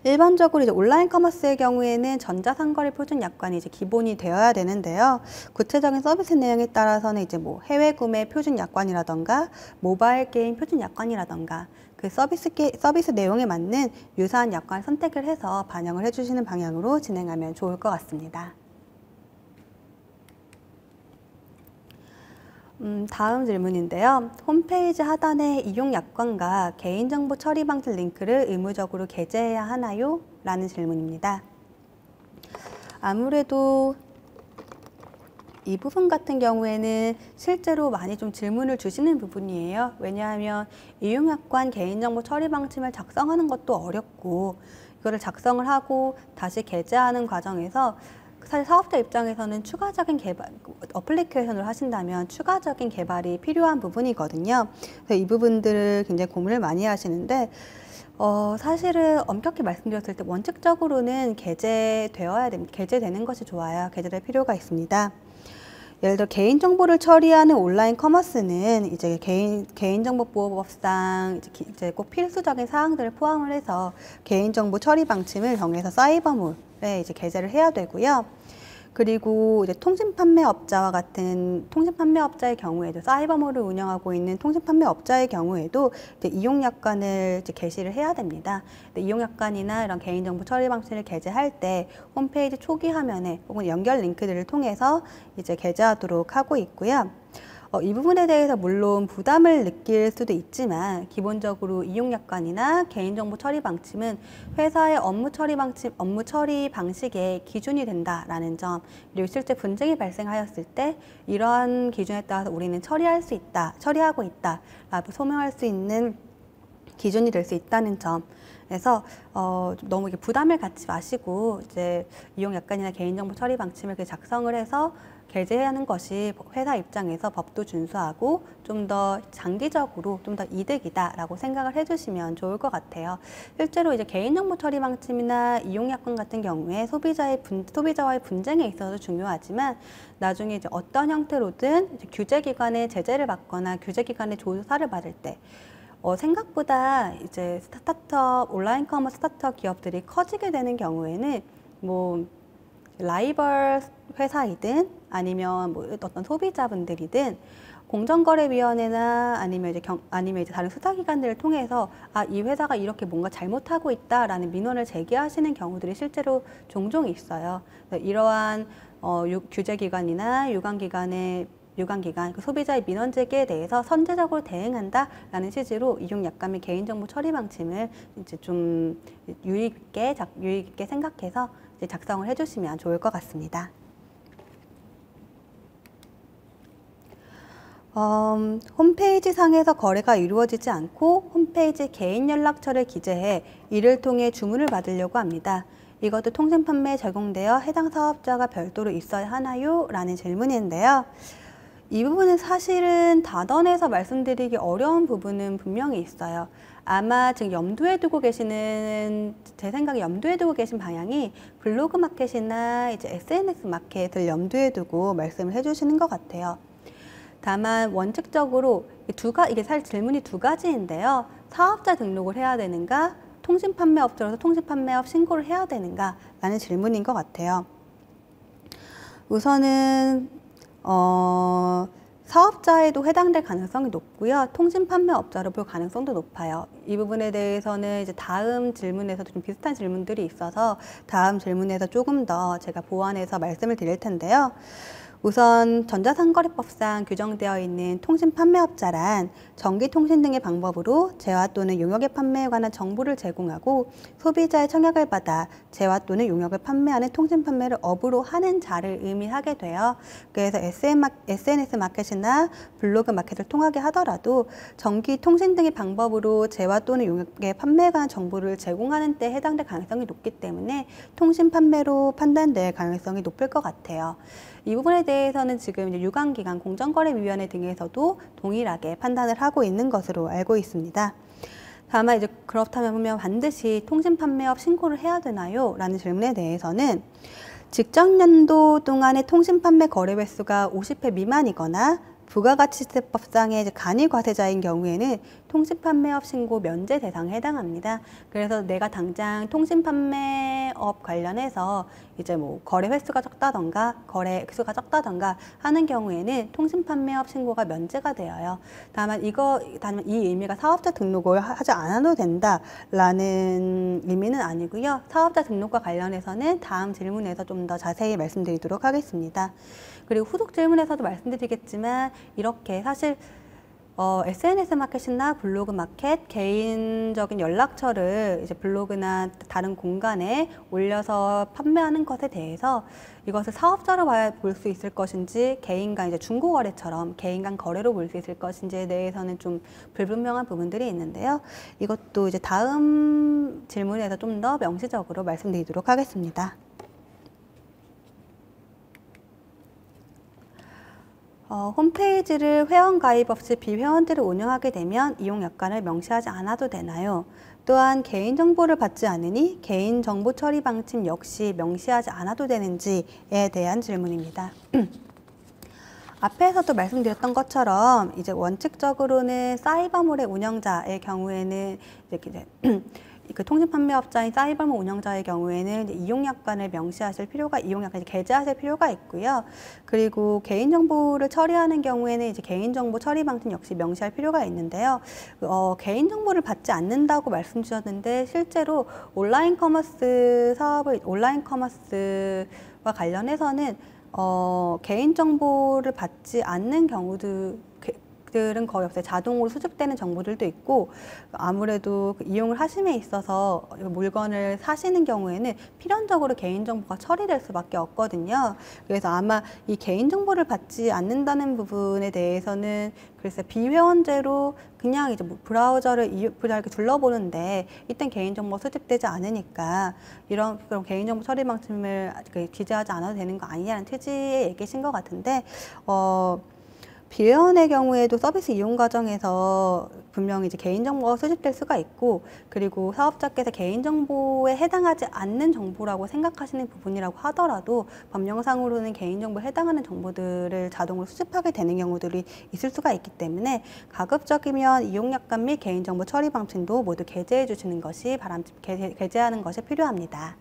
Speaker 1: 일반적으로 이제 온라인 커머스의 경우에는 전자상거래 표준 약관이 이제 기본이 되어야 되는데요. 구체적인 서비스 내용에 따라서는 이제 해외 구매 표준 약관이라던가 모바일 게임 표준 약관이라던가 그 서비스 내용에 맞는 유사한 약관 선택을 해서 반영을 해주시는 방향으로 진행하면 좋을 것 같습니다. 다음 질문인데요. 홈페이지 하단에 이용약관과 개인정보 처리 방식 링크를 의무적으로 게재해야 하나요? 라는 질문입니다. 아무래도 이 부분 같은 경우에는 실제로 많이 좀 질문을 주시는 부분이에요. 왜냐하면 이용약관 개인정보 처리 방침을 작성하는 것도 어렵고 이거를 작성을 하고 다시 게재하는 과정에서 사실 사업자 입장에서는 추가적인 개발, 어플리케이션을 하신다면 추가적인 개발이 필요한 부분이거든요. 그래서 이 부분들을 굉장히 고민을 많이 하시는데 사실은 엄격히 말씀드렸을 때 원칙적으로는 게재되어야 됩니다. 게재되는 것이 좋아요. 게재될 필요가 있습니다. 예를 들어 개인정보를 처리하는 온라인 커머스는 이제 개인정보보호법상 이제 꼭 필수적인 사항들을 포함을 해서 개인정보 처리 방침을 정해서 사이버몰에 이제 게재를 해야 되고요. 그리고 이제 통신판매업자와 같은 통신판매업자의 경우에도 사이버몰을 운영하고 있는 통신판매업자의 경우에도 이제 이용약관을 이제 게시를 해야 됩니다. 이용약관이나 이런 개인정보 처리 방식을 게재할 때 홈페이지 초기 화면에 혹은 연결 링크들을 통해서 이제 게재하도록 하고 있고요. 이 부분에 대해서 물론 부담을 느낄 수도 있지만 기본적으로 이용약관이나 개인정보 처리 방침은 회사의 업무 처리 방식의 기준이 된다라는 점, 그리고 실제 분쟁이 발생하였을 때 이러한 기준에 따라서 우리는 처리하고 있다라고 소명할 수 있는 기준이 될 수 있다는 점. 그래서 너무 부담을 갖지 마시고 이제 이용약관이나 개인정보 처리 방침을 작성을 해서 게재하는 것이 회사 입장에서 법도 준수하고 좀 더 장기적으로 좀 더 이득이다라고 생각을 해주시면 좋을 것 같아요. 실제로 이제 개인정보 처리 방침이나 이용약관 같은 경우에 소비자와의 분쟁에 있어서 중요하지만 나중에 이제 어떤 형태로든 이제 규제기관의 제재를 받거나 규제기관의 조사를 받을 때 생각보다 이제 온라인 커머스 스타트업 기업들이 커지게 되는 경우에는 뭐 라이벌 회사이든 아니면 뭐 어떤 소비자분들이든 공정거래위원회나 아니면 이제 다른 수사기관들을 통해서 이 회사가 이렇게 뭔가 잘못하고 있다라는 민원을 제기하시는 경우들이 실제로 종종 있어요. 이러한 규제기관이나 유관기관, 그 소비자의 민원 제기에 대해서 선제적으로 대응한다라는 취지로 이용약관 및 개인정보 처리 방침을 이제 좀 유익 있게 생각해서 이제 작성을 해주시면 좋을 것 같습니다. 홈페이지 상에서 거래가 이루어지지 않고 홈페이지 개인 연락처를 기재해 이를 통해 주문을 받으려고 합니다. 이것도 통신판매에 적용되어 해당 사업자가 별도로 있어야 하나요? 라는 질문인데요. 이 부분은 사실은 단언해서 말씀드리기 어려운 부분은 분명히 있어요. 아마 지금 제 생각에 염두에 두고 계신 방향이 블로그 마켓이나 이제 SNS 마켓을 염두에 두고 말씀을 해주시는 것 같아요. 다만 원칙적으로 이게 사실 질문이 두 가지인데요. 사업자 등록을 해야 되는가, 통신판매업자로서 통신판매업 신고를 해야 되는가 라는 질문인 것 같아요. 우선은 사업자에도 해당될 가능성이 높고요. 통신판매업자로 볼 가능성도 높아요. 이 부분에 대해서는 이제 다음 질문에서도 좀 비슷한 질문들이 있어서 다음 질문에서 조금 더 제가 보완해서 말씀을 드릴 텐데요. 우선 전자상거래법상 규정되어 있는 통신판매업자란 전기통신 등의 방법으로 재화 또는 용역의 판매에 관한 정보를 제공하고 소비자의 청약을 받아 재화 또는 용역을 판매하는 통신판매를 업으로 하는 자를 의미하게 돼요. 그래서 SNS 마켓이나 블로그 마켓을 통하게 하더라도 전기통신 등의 방법으로 재화 또는 용역의 판매에 관한 정보를 제공하는 데 해당될 가능성이 높기 때문에 통신판매로 판단될 가능성이 높을 것 같아요. 이 부분에 대해서는 지금 이제 유관기관, 공정거래위원회 등에서도 동일하게 판단을 하고 있는 것으로 알고 있습니다. 다만 이제 그렇다면 보면 반드시 통신판매업 신고를 해야 되나요? 라는 질문에 대해서는 직전 연도 동안의 통신판매 거래 횟수가 50회 미만이거나 부가가치세법상의 간이 과세자인 경우에는 통신판매업 신고 면제 대상에 해당합니다. 그래서 내가 당장 통신판매업 관련해서 이제 뭐 거래 횟수가 적다던가 거래 액수가 적다던가 하는 경우에는 통신판매업 신고가 면제가 되어요. 다만 이 의미가 사업자 등록을 하지 않아도 된다라는 의미는 아니고요. 사업자 등록과 관련해서는 다음 질문에서 좀 더 자세히 말씀드리도록 하겠습니다. 그리고 후속 질문에서도 말씀드리겠지만 이렇게 사실 SNS 마켓이나 블로그 마켓, 개인적인 연락처를 이제 블로그나 다른 공간에 올려서 판매하는 것에 대해서 이것을 사업자로 볼 수 있을 것인지 개인 간 이제 중고거래처럼 개인 간 거래로 볼 수 있을 것인지에 대해서는 좀 불분명한 부분들이 있는데요. 이것도 이제 다음 질문에서 좀 더 명시적으로 말씀드리도록 하겠습니다. 홈페이지를 회원 가입 없이 비회원들을 운영하게 되면 이용약관을 명시하지 않아도 되나요? 또한 개인정보를 받지 않으니 개인정보 처리 방침 역시 명시하지 않아도 되는지에 대한 질문입니다. 앞에서도 말씀드렸던 것처럼 이제 원칙적으로는 사이버몰의 운영자의 경우에는 이제 그 통신판매업자인 사이버몰 운영자의 경우에는 이용약관을 이용약관을 게재하실 필요가 있고요. 그리고 개인정보를 처리하는 경우에는 이제 개인정보 처리 방침 역시 명시할 필요가 있는데요. 개인정보를 받지 않는다고 말씀 주셨는데 실제로 온라인 커머스와 관련해서는 개인정보를 받지 않는 경우들은 거의 없어요. 자동으로 수집되는 정보들도 있고, 아무래도 이용을 하심에 있어서 물건을 사시는 경우에는 필연적으로 개인정보가 처리될 수밖에 없거든요. 그래서 아마 이 개인정보를 받지 않는다는 부분에 대해서는 글쎄 비회원제로 그냥 이제 브라우저를 이렇게 둘러보는데 이땐 개인정보 수집되지 않으니까 이런 그런 개인정보 처리 방침을 기재하지 않아도 되는 거 아니냐는 취지의 얘기신 것 같은데, 비회원의 경우에도 서비스 이용 과정에서 분명히 이제 개인정보가 수집될 수가 있고, 그리고 사업자께서 개인정보에 해당하지 않는 정보라고 생각하시는 부분이라고 하더라도 법령상으로는 개인정보에 해당하는 정보들을 자동으로 수집하게 되는 경우들이 있을 수가 있기 때문에 가급적이면 이용약관 및 개인정보 처리 방침도 모두 게재해 주시는 것이 게재하는 것이 필요합니다.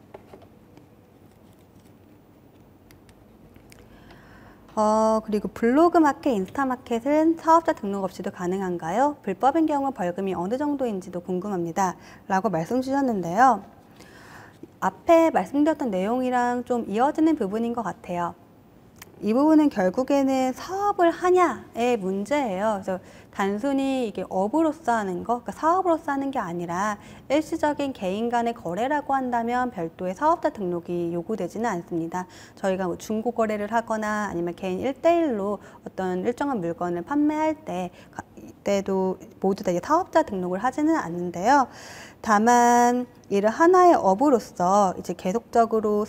Speaker 1: 그리고 블로그 마켓, 인스타 마켓은 사업자 등록 없이도 가능한가요? 불법인 경우 벌금이 어느 정도인지도 궁금합니다. 라고 말씀 주셨는데요. 앞에 말씀드렸던 내용이랑 좀 이어지는 부분인 것 같아요. 이 부분은 결국에는 사업을 하냐의 문제예요. 그래서 단순히 이게 업으로서 하는 거, 그러니까 사업으로서 하는 게 아니라 일시적인 개인 간의 거래라고 한다면 별도의 사업자 등록이 요구되지는 않습니다. 저희가 뭐 중고 거래를 하거나 아니면 개인 1대1로 어떤 일정한 물건을 판매할 때도 모두 다 사업자 등록을 하지는 않는데요. 다만 이를 하나의 업으로서 이제 계속적으로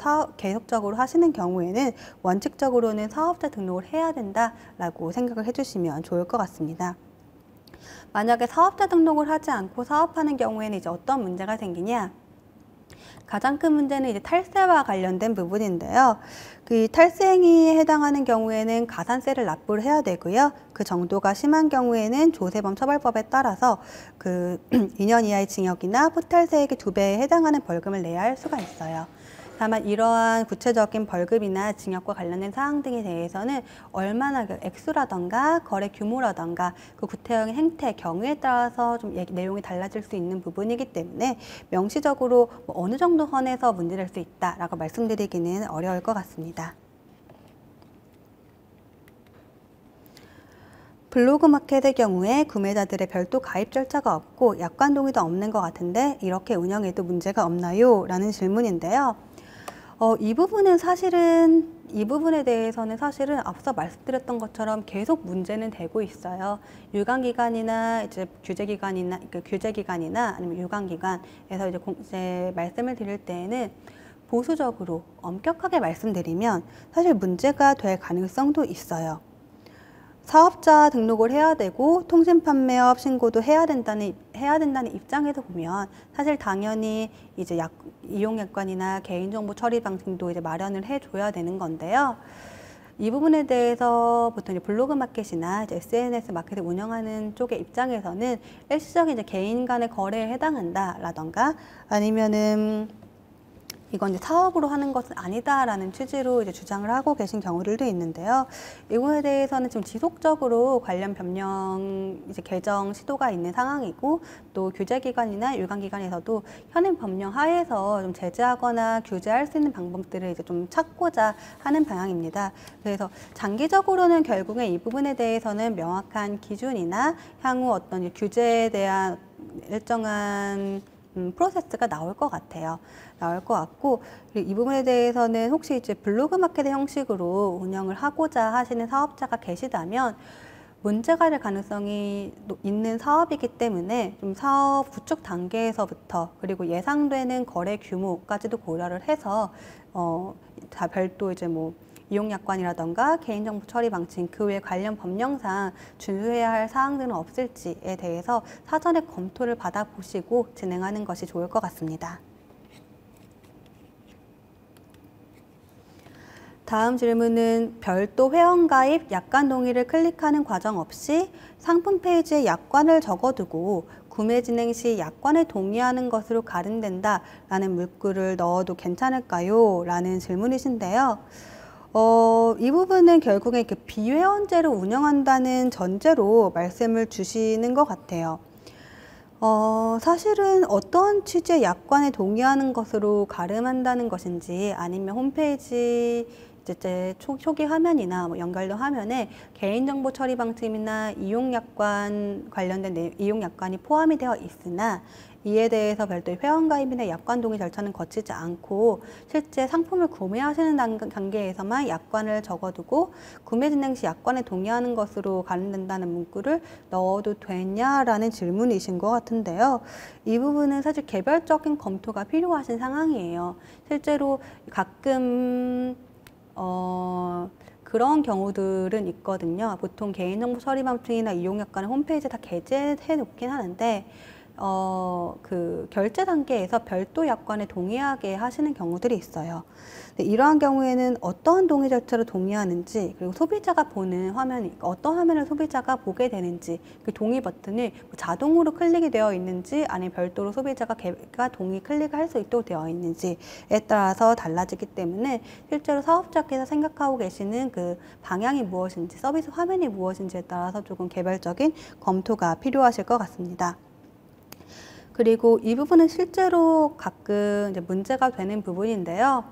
Speaker 1: 하시는 경우에는 원칙적으로는 사업자 등록을 해야 된다라고 생각을 해주시면 좋을 것 같습니다. 만약에 사업자 등록을 하지 않고 사업하는 경우에는 이제 어떤 문제가 생기냐? 가장 큰 문제는 이제 탈세와 관련된 부분인데요. 그 탈세 행위에 해당하는 경우에는 가산세를 납부를 해야 되고요. 그 정도가 심한 경우에는 조세범 처벌법에 따라서 그 2년 이하의 징역이나 포탈세액의 2배에 해당하는 벌금을 내야 할 수가 있어요. 다만 이러한 구체적인 벌금이나 징역과 관련된 사항 등에 대해서는 얼마나 액수라던가 거래 규모라던가 그 구체적인 행태, 경우에 따라서 좀 내용이 달라질 수 있는 부분이기 때문에 명시적으로 뭐 어느 정도 선에서 문제될 수 있다라고 말씀드리기는 어려울 것 같습니다. 블로그 마켓의 경우에 구매자들의 별도 가입 절차가 없고 약관 동의도 없는 것 같은데 이렇게 운영해도 문제가 없나요? 라는 질문인데요. 이 부분에 대해서는 사실은 앞서 말씀드렸던 것처럼 계속 문제는 되고 있어요. 유관기관이나 이제 규제기관이나 아니면 유관기관에서 이제 말씀을 드릴 때에는 보수적으로 엄격하게 말씀드리면 사실 문제가 될 가능성도 있어요. 사업자 등록을 해야 되고 통신판매업 신고도 해야 된다는 입장에서 보면 사실 당연히 이제 이용약관이나 개인정보 처리 방식도 이제 마련을 해줘야 되는 건데요. 이 부분에 대해서 보통 이제 블로그 마켓이나 이제 SNS 마켓을 운영하는 쪽의 입장에서는 일시적인 이제 개인 간의 거래에 해당한다라던가 아니면은 이건 이제 사업으로 하는 것은 아니다라는 취지로 이제 주장을 하고 계신 경우들도 있는데요. 이거에 대해서는 지금 지속적으로 관련 법령 이제 개정 시도가 있는 상황이고 또 규제기관이나 유관기관에서도 현행 법령 하에서 좀 제재하거나 규제할 수 있는 방법들을 이제 좀 찾고자 하는 방향입니다. 그래서 장기적으로는 결국엔 이 부분에 대해서는 명확한 기준이나 향후 어떤 규제에 대한 일정한 프로세스가 나올 것 같고, 이 부분에 대해서는 혹시 이제 블로그 마켓의 형식으로 운영을 하고자 하시는 사업자가 계시다면 문제가 될 가능성이 있는 사업이기 때문에 좀 사업 구축 단계에서부터 그리고 예상되는 거래 규모까지도 고려를 해서 다 별도 이제 뭐 이용약관이라던가 개인정보 처리 방침 그 외 관련 법령상 준수해야 할 사항들은 없을지에 대해서 사전에 검토를 받아보시고 진행하는 것이 좋을 것 같습니다. 다음 질문은 별도 회원가입 약관 동의를 클릭하는 과정 없이 상품 페이지에 약관을 적어두고 구매 진행 시 약관에 동의하는 것으로 가름된다 라는 문구를 넣어도 괜찮을까요? 라는 질문이신데요. 이 부분은 결국에 그 비회원제로 운영한다는 전제로 말씀을 주시는 것 같아요. 사실은 어떤 취지의 약관에 동의하는 것으로 가름한다는 것인지 아니면 홈페이지 이제 초기 화면이나 뭐 연결된 화면에 개인정보 처리 방침이나 이용약관 관련된 이용약관이 포함이 되어 있으나 이에 대해서 별도의 회원가입이나 약관 동의 절차는 거치지 않고 실제 상품을 구매하시는 단계에서만 약관을 적어두고 구매 진행 시 약관에 동의하는 것으로 가름된다는 문구를 넣어도 되냐라는 질문이신 것 같은데요. 이 부분은 사실 개별적인 검토가 필요하신 상황이에요. 실제로 가끔 그런 경우들은 있거든요. 보통 개인정보 처리 방침이나 이용약관을 홈페이지에 다 게재해 놓긴 하는데 그 결제 단계에서 별도 약관에 동의하게 하시는 경우들이 있어요. 근데 이러한 경우에는 어떤 동의 절차로 동의하는지, 그리고 소비자가 보는 화면이 어떤 화면을 소비자가 보게 되는지, 그 동의 버튼이 자동으로 클릭이 되어 있는지 아니면 별도로 소비자가 동의 클릭을 할 수 있도록 되어 있는지에 따라서 달라지기 때문에 실제로 사업자께서 생각하고 계시는 그 방향이 무엇인지, 서비스 화면이 무엇인지에 따라서 조금 개별적인 검토가 필요하실 것 같습니다. 그리고 이 부분은 실제로 가끔 이제 문제가 되는 부분인데요.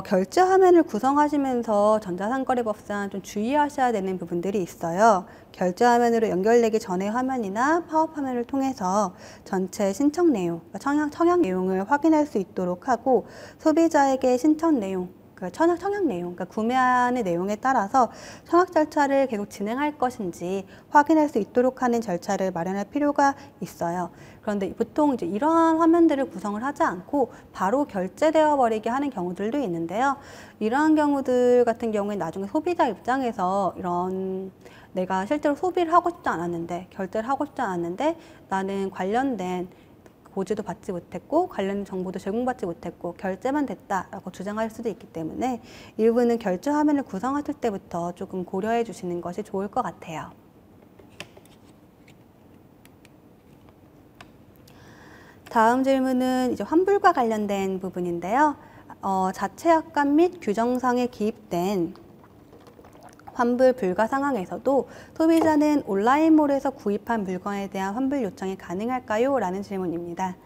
Speaker 1: 결제 화면을 구성하시면서 전자상거래법상 좀 주의하셔야 되는 부분들이 있어요. 결제 화면으로 연결되기 전의 화면이나 파업 화면을 통해서 전체 신청 내용, 청약 내용을 확인할 수 있도록 하고 소비자에게 신청 내용, 청약 내용, 그러니까 구매하는 내용에 따라서 청약 절차를 계속 진행할 것인지 확인할 수 있도록 하는 절차를 마련할 필요가 있어요. 그런데 보통 이제 이러한 화면들을 구성을 하지 않고 바로 결제되어 버리게 하는 경우들도 있는데요. 이러한 경우들 같은 경우에 나중에 소비자 입장에서 이런 내가 실제로 소비를 하고 싶지 않았는데, 결제를 하고 싶지 않았는데 나는 관련된 고지도 받지 못했고 관련 정보도 제공받지 못했고 결제만 됐다라고 주장할 수도 있기 때문에 이 부분은 결제 화면을 구성하실 때부터 조금 고려해 주시는 것이 좋을 것 같아요. 다음 질문은 이제 환불과 관련된 부분인데요. 자체 약관 및 규정상에 기입된 환불 불가 상황에서도 소비자는 온라인몰에서 구입한 물건에 대한 환불 요청이 가능할까요? 라는 질문입니다.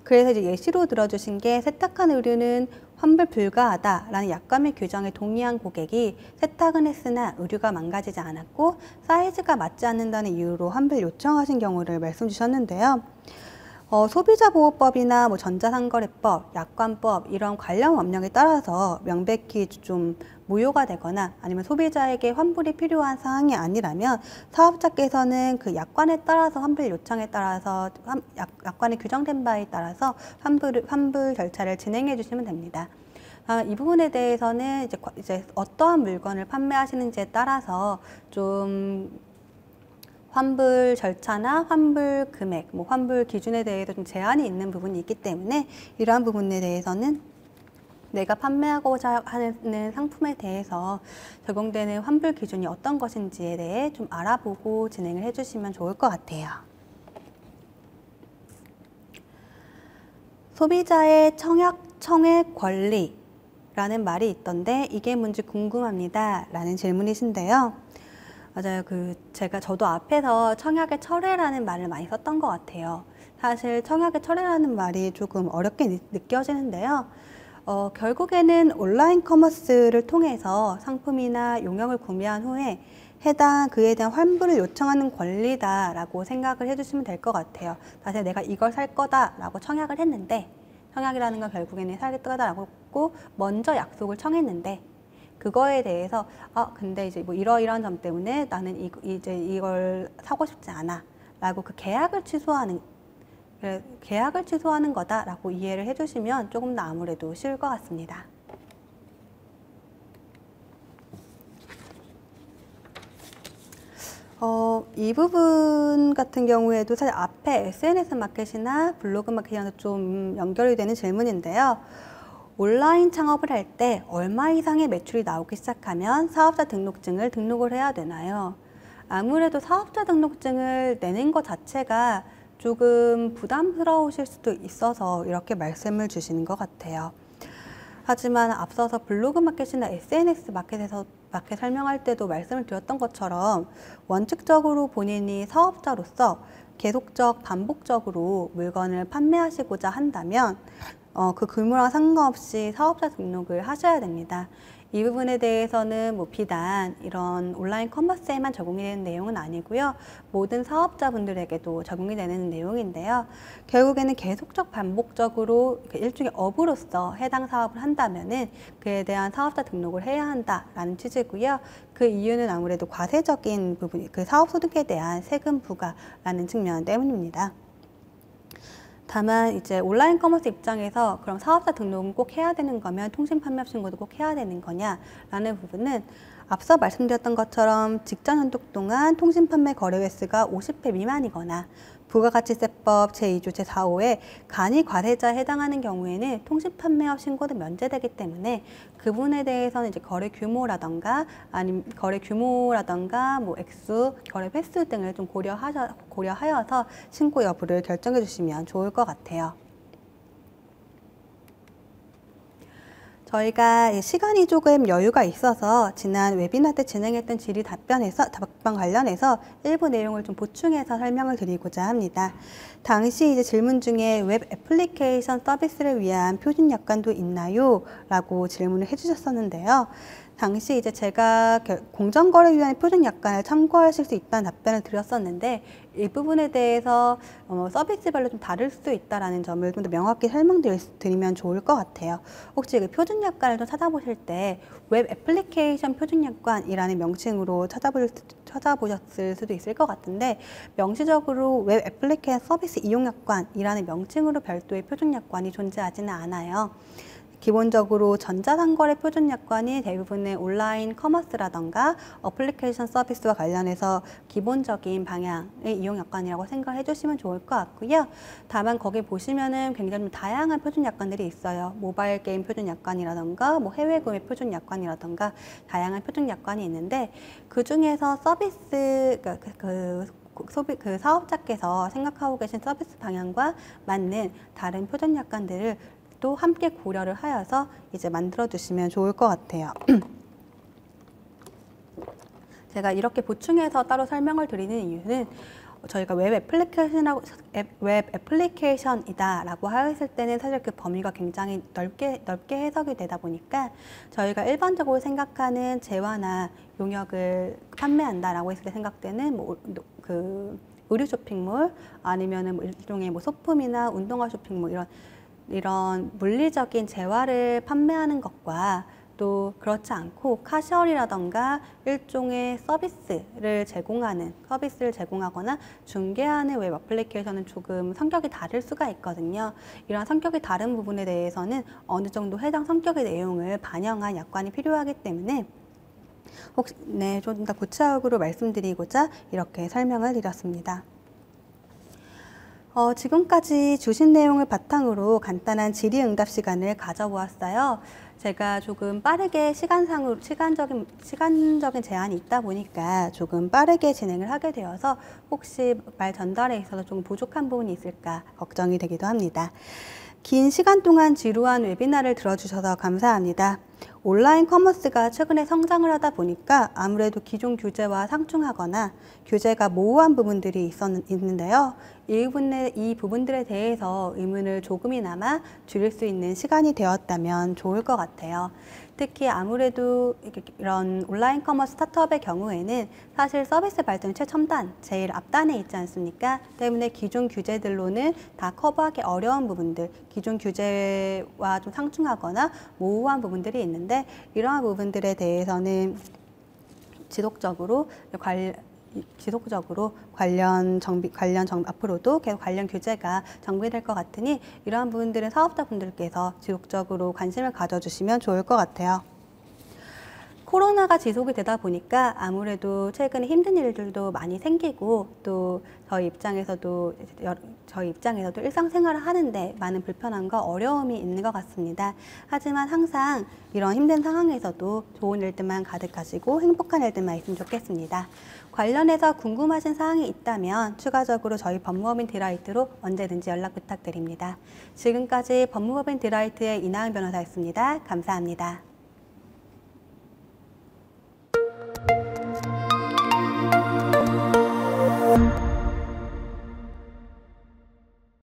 Speaker 1: 그래서 이제 예시로 들어주신 게 세탁한 의류는 환불 불가하다라는 약관 및 규정에 동의한 고객이 세탁은 했으나 의류가 망가지지 않았고 사이즈가 맞지 않는다는 이유로 환불 요청하신 경우를 말씀 주셨는데요. 소비자보호법이나 뭐 전자상거래법, 약관법 이런 관련 법령에 따라서 명백히 좀 무효가 되거나 아니면 소비자에게 환불이 필요한 사항이 아니라면 사업자께서는 그 약관에 따라서 환불 요청에 따라서 약관에 규정된 바에 따라서 환불 절차를 진행해 주시면 됩니다. 이 부분에 대해서는 이제 어떠한 물건을 판매하시는지에 따라서 좀 환불 절차나 환불 금액, 뭐 환불 기준에 대해서 좀 제한이 있는 부분이 있기 때문에 이러한 부분에 대해서는 내가 판매하고자 하는 상품에 대해서 적용되는 환불 기준이 어떤 것인지에 대해 좀 알아보고 진행을 해주시면 좋을 것 같아요. 소비자의 청약 권리라는 말이 있던데 이게 뭔지 궁금합니다. 라는 질문이신데요. 맞아요. 저도 앞에서 청약의 철회라는 말을 많이 썼던 것 같아요. 사실 청약의 철회라는 말이 조금 어렵게 느껴지는데요. 결국에는 온라인 커머스를 통해서 상품이나 용역을 구매한 후에 그에 대한 환불을 요청하는 권리다라고 생각을 해주시면 될 것 같아요. 사실 내가 이걸 살 거다라고 청약을 했는데, 청약이라는 건 결국에는 살 거다라고 먼저 약속을 청했는데, 그거에 대해서 근데 이제 뭐 이러이러한 점 때문에 나는 이걸 사고 싶지 않아라고 그 계약을 취소하는 거다라고 이해를 해주시면 조금 더 아무래도 쉬울 것 같습니다. 이 부분 같은 경우에도 사실 앞에 SNS 마켓이나 블로그 마켓이랑 좀 연결이 되는 질문인데요. 온라인 창업을 할 때 얼마 이상의 매출이 나오기 시작하면 사업자 등록증을 등록을 해야 되나요? 아무래도 사업자 등록증을 내는 것 자체가 조금 부담스러우실 수도 있어서 이렇게 말씀을 주시는 것 같아요. 하지만 앞서서 블로그 마켓이나 SNS 마켓 설명할 때도 말씀을 드렸던 것처럼 원칙적으로 본인이 사업자로서 계속적 반복적으로 물건을 판매하시고자 한다면 그 규모랑 상관없이 사업자 등록을 하셔야 됩니다. 이 부분에 대해서는 비단 이런 온라인 커머스에만 적용이 되는 내용은 아니고요. 모든 사업자분들에게도 적용이 되는 내용인데요. 결국에는 계속적 반복적으로 일종의 업으로서 해당 사업을 한다면은 그에 대한 사업자 등록을 해야 한다라는 취지고요. 그 이유는 아무래도 과세적인 부분, 그 사업 소득에 대한 세금 부과라는 측면 때문입니다. 다만 이제 온라인 커머스 입장에서 그럼 사업자 등록은 꼭 해야 되는 거면 통신 판매업 신고도 꼭 해야 되는 거냐라는 부분은 앞서 말씀드렸던 것처럼 직전 연도 동안 통신 판매 거래 횟수가 50회 미만이거나 부가가치세법 제2조 제4호에 간이 과세자에 해당하는 경우에는 통신 판매업 신고도 면제되기 때문에 그분에 대해서는 이제 거래 규모라던가 아니면 액수, 거래 횟수 등을 좀 고려하여서 신고 여부를 결정해 주시면 좋을 것 같아요. 저희가 시간이 조금 여유가 있어서 지난 웨비나 때 진행했던 질의 답변 관련해서 일부 내용을 좀 보충해서 설명을 드리고자 합니다. 당시 이제 질문 중에 웹 애플리케이션 서비스를 위한 표준 약관도 있나요? 라고 질문을 해주셨었는데요. 당시 이제 제가 공정거래 위한 표준 약관을 참고하실 수 있다는 답변을 드렸었는데 이 부분에 대해서 서비스별로 좀 다를 수 있다는 점을 좀 더 명확히 설명드리면 좋을 것 같아요. 혹시 그 표준 약관을 좀 찾아보실 때 웹 애플리케이션 표준 약관이라는 명칭으로 찾아보셨을 수도 있을 것 같은데 명시적으로 웹 애플리케이션 서비스 이용 약관이라는 명칭으로 별도의 표준 약관이 존재하지는 않아요. 기본적으로 전자상거래 표준 약관이 대부분의 온라인 커머스라던가 어플리케이션 서비스와 관련해서 기본적인 방향의 이용 약관이라고 생각을 해주시면 좋을 것 같고요. 다만 거기 보시면은 굉장히 다양한 표준 약관들이 있어요. 모바일 게임 표준 약관이라던가 해외 구매 표준 약관이라던가 다양한 표준 약관이 있는데 그 중에서 서비스 그 사업자께서 생각하고 계신 서비스 방향과 맞는 다른 표준 약관들을 또 함께 고려를 하여서 이제 만들어 주시면 좋을 것 같아요. 제가 이렇게 보충해서 따로 설명을 드리는 이유는 저희가 웹 애플리케이션이다라고 하였을 때는 사실 그 범위가 굉장히 넓게 해석이 되다 보니까 저희가 일반적으로 생각하는 재화나 용역을 판매한다라고 했을 때 생각되는 그 의류 쇼핑몰 아니면은 일종의 소품이나 운동화 쇼핑몰 이런 물리적인 재화를 판매하는 것과 또 그렇지 않고 카시얼이라던가 일종의 서비스를 제공하거나 중개하는 웹 애플리케이션은 조금 성격이 다를 수가 있거든요. 이런 성격이 다른 부분에 대해서는 어느 정도 해당 성격의 내용을 반영한 약관이 필요하기 때문에 좀 더 구체적으로 말씀드리고자 이렇게 설명을 드렸습니다. 지금까지 주신 내용을 바탕으로 간단한 질의응답 시간을 가져보았어요. 제가 조금 빠르게 시간적인 제한이 있다 보니까 조금 빠르게 진행을 하게 되어서 혹시 말 전달에 있어서 조금 부족한 부분이 있을까 걱정이 되기도 합니다. 긴 시간 동안 지루한 웨비나를 들어주셔서 감사합니다. 온라인 커머스가 최근에 성장을 하다 보니까 아무래도 기존 규제와 상충하거나 규제가 모호한 부분들이 있는데요. 이 부분들에 대해서 의문을 조금이나마 줄일 수 있는 시간이 되었다면 좋을 것 같아요. 특히 아무래도 이런 온라인 커머스 스타트업의 경우에는 사실 서비스 발전 최첨단, 제일 앞단에 있지 않습니까? 때문에 기존 규제들로는 다 커버하기 어려운 부분들, 기존 규제와 좀 상충하거나 모호한 부분들이 있는데 이러한 부분들에 대해서는 지속적으로 앞으로도 계속 관련 규제가 정비될 것 같으니 이러한 부분들은 사업자분들께서 지속적으로 관심을 가져주시면 좋을 것 같아요. 코로나가 지속이 되다 보니까 아무래도 최근에 힘든 일들도 많이 생기고 또 저희 입장에서도 일상생활을 하는데 많은 불편함과 어려움이 있는 것 같습니다. 하지만 항상 이런 힘든 상황에서도 좋은 일들만 가득하시고 행복한 일들만 있으면 좋겠습니다. 관련해서 궁금하신 사항이 있다면 추가적으로 저희 법무법인 디라이트로 언제든지 연락 부탁드립니다. 지금까지 법무법인 디라이트의 이나은 변호사였습니다. 감사합니다.